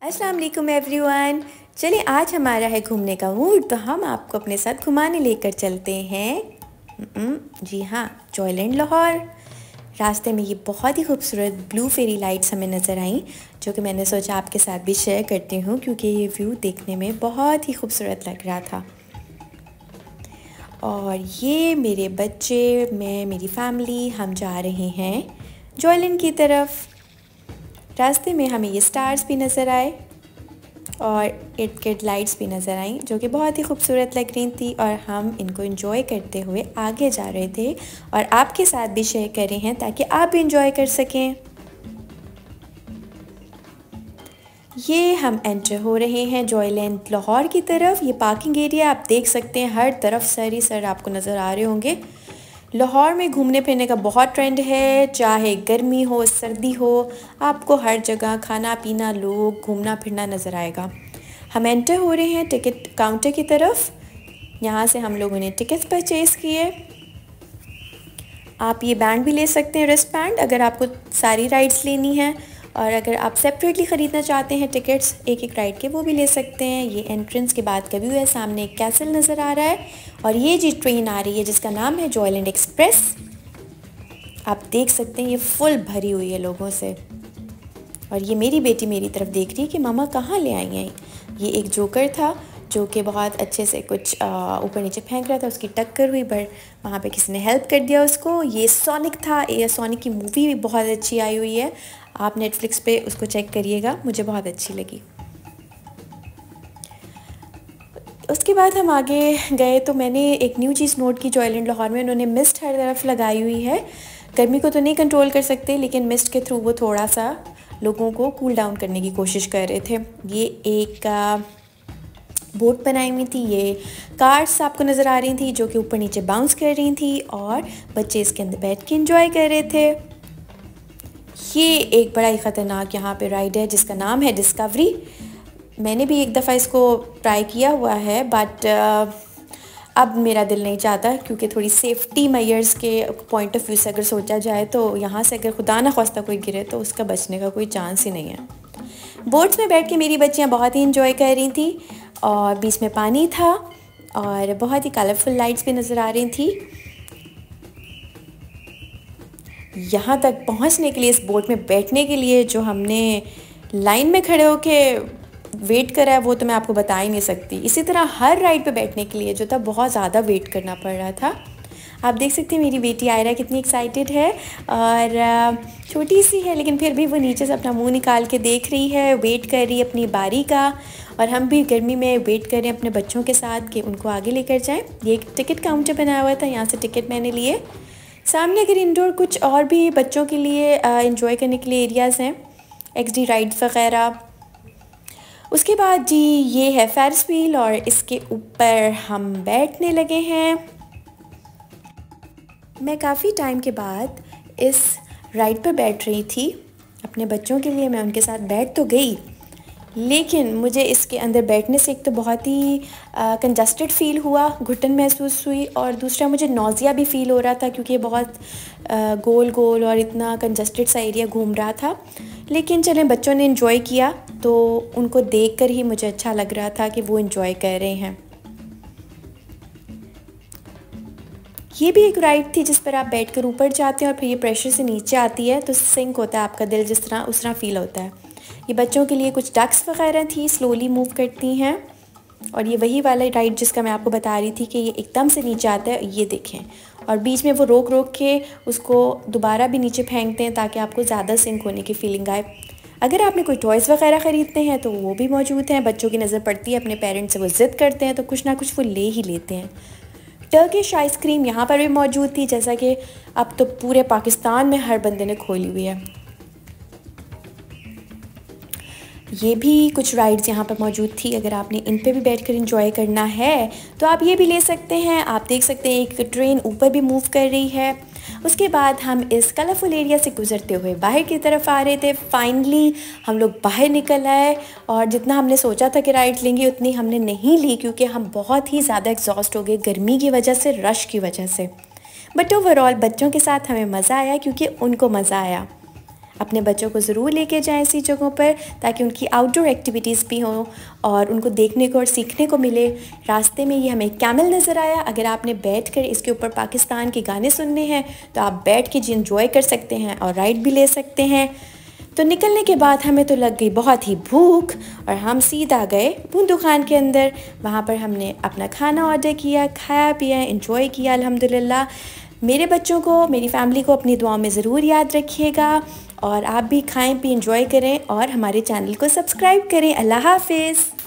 अस्सलाम वालेकुम एवरीवन। चलिए आज हमारा है घूमने का मूड, तो हम आपको अपने साथ घुमाने लेकर चलते हैं। जी हाँ, जॉयलैंड लाहौर। रास्ते में ये बहुत ही खूबसूरत ब्लू फेरी लाइट्स हमें नज़र आई, जो कि मैंने सोचा आपके साथ भी शेयर करती हूँ क्योंकि ये व्यू देखने में बहुत ही खूबसूरत लग रहा था। और ये मेरे बच्चे, मैं, मेरी फैमिली, हम जा रहे हैं जॉयलैंड की तरफ। रास्ते में हमें ये स्टार्स भी नज़र आए और इर्द गिर्द लाइट्स भी नज़र आईं, जो कि बहुत ही खूबसूरत लग रही थी और हम इनको एंजॉय करते हुए आगे जा रहे थे और आपके साथ भी शेयर कर रहे हैं ताकि आप भी एंजॉय कर सकें। ये हम एंटर हो रहे हैं जॉयलैंड लाहौर की तरफ। ये पार्किंग एरिया आप देख सकते हैं, हर तरफ सर ही सर आपको नज़र आ रहे होंगे। लाहौर में घूमने फिरने का बहुत ट्रेंड है, चाहे गर्मी हो सर्दी हो, आपको हर जगह खाना पीना, लोग, घूमना फिरना नज़र आएगा। हम एंटर हो रहे हैं टिकट काउंटर की तरफ। यहाँ से हम लोगों ने टिकट्स परचेज़ किए। आप ये बैंड भी ले सकते हैं, रिस्ट बैंड, अगर आपको सारी राइड्स लेनी है, और अगर आप सेपरेटली ख़रीदना चाहते हैं टिकट्स एक एक राइड के, वो भी ले सकते हैं। ये एंट्रेंस के बाद का व्यू है, सामने एक कैसल नज़र आ रहा है और ये जी ट्रेन आ रही है जिसका नाम है जॉयलैंड एक्सप्रेस। आप देख सकते हैं ये फुल भरी हुई है लोगों से। और ये मेरी बेटी मेरी तरफ देख रही है कि मामा कहाँ ले आई हैं। ये एक जोकर था जो कि बहुत अच्छे से कुछ ऊपर नीचे फेंक रहा था, उसकी टक्कर हुई, पर वहाँ पे किसी ने हेल्प कर दिया उसको। ये सोनिक था, ये सोनिक की मूवी भी बहुत अच्छी आई हुई है, आप नेटफ्लिक्स पे उसको चेक करिएगा, मुझे बहुत अच्छी लगी। उसके बाद हम आगे गए तो मैंने एक न्यू चीज़ नोट की जॉयलैंड लाहौर में, उन्होंने मिस्ट हर तरफ लगाई हुई है। गर्मी को तो नहीं कंट्रोल कर सकते, लेकिन मिस्ट के थ्रू वो थोड़ा सा लोगों को कूल डाउन करने की कोशिश कर रहे थे। ये एक बोट बनाई हुई थी, ये कार्स आपको नज़र आ रही थी जो कि ऊपर नीचे बाउंस कर रही थी और बच्चे इसके अंदर बैठ के एंजॉय कर रहे थे। ये एक बड़ा ही ख़तरनाक यहाँ पे राइड है जिसका नाम है डिस्कवरी। मैंने भी एक दफ़ा इसको ट्राई किया हुआ है, बट अब मेरा दिल नहीं चाहता क्योंकि थोड़ी सेफ्टी मेजर्स के पॉइंट ऑफ व्यू से अगर सोचा जाए तो यहाँ से अगर खुदा ना ख्वास्ता कोई गिरे तो उसका बचने का कोई चांस ही नहीं है। बोट्स में बैठ के मेरी बच्चियाँ बहुत ही इंजॉय कर रही थी और बीच में पानी था और बहुत ही कलरफुल लाइट्स भी नज़र आ रही थी। यहाँ तक पहुँचने के लिए, इस बोट में बैठने के लिए जो हमने लाइन में खड़े होके वेट करा है वो तो मैं आपको बता ही नहीं सकती। इसी तरह हर राइड पे बैठने के लिए जो था बहुत ज़्यादा वेट करना पड़ रहा था। आप देख सकते हैं मेरी बेटी आयरा कितनी एक्साइटेड है और छोटी सी है, लेकिन फिर भी वो नीचे से अपना मुंह निकाल के देख रही है, वेट कर रही है अपनी बारी का। और हम भी गर्मी में वेट कर रहे हैं अपने बच्चों के साथ कि उनको आगे लेकर जाएं। ये एक टिकट काउंटर बनाया हुआ था, यहाँ से टिकट मैंने लिए। सामने अगर इंडोर कुछ और भी बच्चों के लिए इंजॉय करने के लिए एरियाज़ हैं, XD राइड्स वगैरह। उसके बाद जी ये है फेरिस व्हील और इसके ऊपर हम बैठने लगे हैं। मैं काफ़ी टाइम के बाद इस राइड पर बैठ रही थी अपने बच्चों के लिए। मैं उनके साथ बैठ तो गई, लेकिन मुझे इसके अंदर बैठने से एक तो बहुत ही कंजस्टेड फ़ील हुआ, घुटन महसूस हुई, और दूसरा मुझे नौज़िया भी फ़ील हो रहा था क्योंकि ये बहुत गोल गोल और इतना कंजस्टेड सा एरिया घूम रहा था। लेकिन चलें, बच्चों ने एंजॉय किया तो उनको देखकर ही मुझे अच्छा लग रहा था कि वो एंजॉय कर रहे हैं। ये भी एक राइड थी जिस पर आप बैठकर ऊपर जाते हैं और फिर ये प्रेशर से नीचे आती है तो सिंक होता है आपका दिल, जिस तरह उस तरह फ़ील होता है। ये बच्चों के लिए कुछ डक्स वगैरह थी, स्लोली मूव करती हैं। और ये वही वाला राइड जिसका मैं आपको बता रही थी कि ये एकदम से नीचे आता है, ये देखें, और बीच में वो रोक रोक के उसको दोबारा भी नीचे फेंकते हैं ताकि आपको ज़्यादा सिंक होने की फ़ीलिंग आए। अगर आपने कोई टॉयज़ वगैरह ख़रीदते हैं तो वो भी मौजूद हैं। बच्चों की नज़र पड़ती है अपने पेरेंट्स से, वो ज़िद करते हैं तो कुछ ना कुछ वो ले ही लेते हैं। टर्किश आइसक्रीम यहाँ पर भी मौजूद थी, जैसा कि अब तो पूरे पाकिस्तान में हर बंदे ने खोली हुई है। ये भी कुछ राइड्स यहाँ पर मौजूद थी, अगर आपने इन पे भी बैठकर एंजॉय करना है तो आप ये भी ले सकते हैं। आप देख सकते हैं एक ट्रेन ऊपर भी मूव कर रही है। उसके बाद हम इस कलरफुल एरिया से गुजरते हुए बाहर की तरफ आ रहे थे। फाइनली हम लोग बाहर निकल आए और जितना हमने सोचा था कि राइड लेंगे उतनी हमने नहीं ली क्योंकि हम बहुत ही ज़्यादा एग्जॉस्ट हो गए गर्मी की वजह से, रश की वजह से। बट ओवरऑल बच्चों के साथ हमें मज़ा आया क्योंकि उनको मज़ा आया। अपने बच्चों को ज़रूर लेके जाएं ऐसी जगहों पर, ताकि उनकी आउटडोर एक्टिविटीज़ भी हों और उनको देखने को और सीखने को मिले। रास्ते में ये हमें कैमल नज़र आया। अगर आपने बैठ कर इसके ऊपर पाकिस्तान के गाने सुनने हैं तो आप बैठ के जी इंजॉय कर सकते हैं और राइड भी ले सकते हैं। तो निकलने के बाद हमें तो लग गई बहुत ही भूख और हम सीधा गए बुंदू खान के अंदर। वहाँ पर हमने अपना खाना ऑर्डर किया, खाया पिया, एंजॉय किया अल्हम्दुलिल्लाह। मेरे बच्चों को, मेरी फैमिली को अपनी दुआओं में ज़रूर याद रखिएगा और आप भी खाएं, भी एंजॉय करें और हमारे चैनल को सब्सक्राइब करें। अल्लाह हाफ़िज़।